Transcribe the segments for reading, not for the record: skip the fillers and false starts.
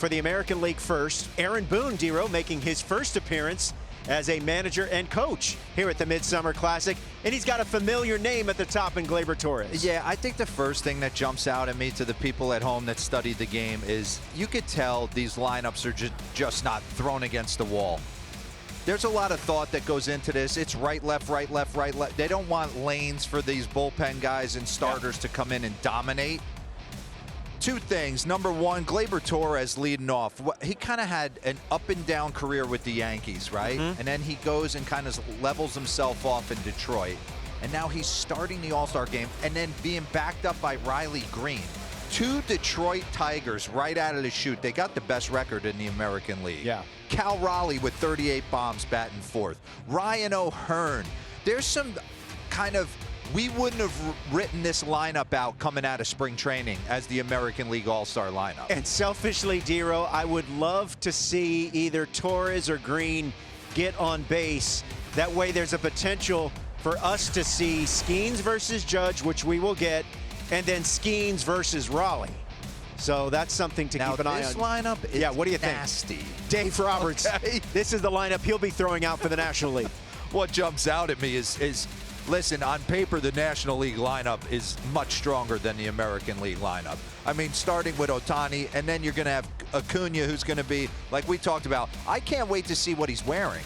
for the American League first. Aaron Boone, D-Row, making his first appearance as a manager and coach here at the Midsummer Classic. And he's got a familiar name at the top in Gleyber Torres. Yeah, I think the first thing that jumps out at me to the people at home that studied the game is you could tell these lineups are just not thrown against the wall. There's a lot of thought that goes into this. It's right, left, right, left, right, left. They don't want lanes for these bullpen guys and starters to come in and dominate. Two things. Number one, Gleyber Torres leading off. He kind of had an up and down career with the Yankees, right? And then he goes and kind of levels himself off in Detroit. And now he's starting the All-Star game and then being backed up by Riley Green. Two Detroit Tigers right out of the chute. They got the best record in the American League. Yeah. Cal Raleigh with 38 bombs batting fourth. Ryan O'Hearn. There's some kind of, we wouldn't have written this lineup out coming out of spring training as the American League All-Star lineup. And selfishly, D-Row, I would love to see either Torres or Green get on base. That way there's a potential for us to see Skeens versus Judge, which we will get, and then Skeens versus Raleigh. So that's something to keep an eye on. This lineup is what do you nasty. think? Dave Roberts, Okay. This is the lineup he'll be throwing out for the National League. What jumps out at me is, listen, on paper, the National League lineup is much stronger than the American League lineup. I mean, starting with Ohtani, and then you're going to have Acuna, who's going to be, like we talked about, I can't wait to see what he's wearing.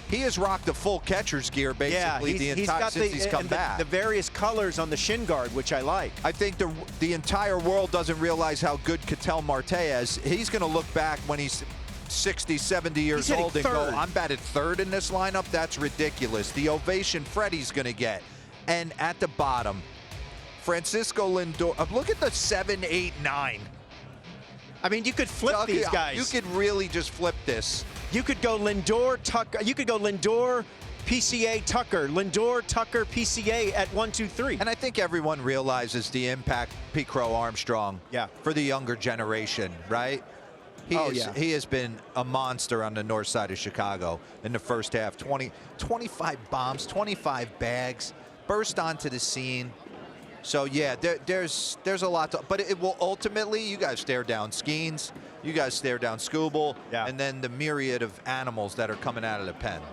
He has rocked the full catcher's gear basically since he's come back. The various colors on the shin guard, which I like. I think the entire world doesn't realize how good Ketel Marte is. He's going to look back when he's 60, 70 years old and go, I'm batted third in this lineup? That's ridiculous. The ovation Freddie's going to get. And at the bottom, Francisco Lindor. Look at the 7, 8, 9. I mean, you could flip these guys. You could really just flip this. You could go Lindor, Tucker. You could go Lindor, PCA, Tucker. Lindor, Tucker, PCA at 1, 2, 3. And I think everyone realizes the impact Pete Crow Armstrong for the younger generation, right? He has been a monster on the north side of Chicago in the first half. 25 bombs, 25 bags, burst onto the scene. So yeah, there's a lot to, but it will ultimately, you guys stare down Skeens, you guys stare down Scooble, and then the myriad of animals that are coming out of the pen.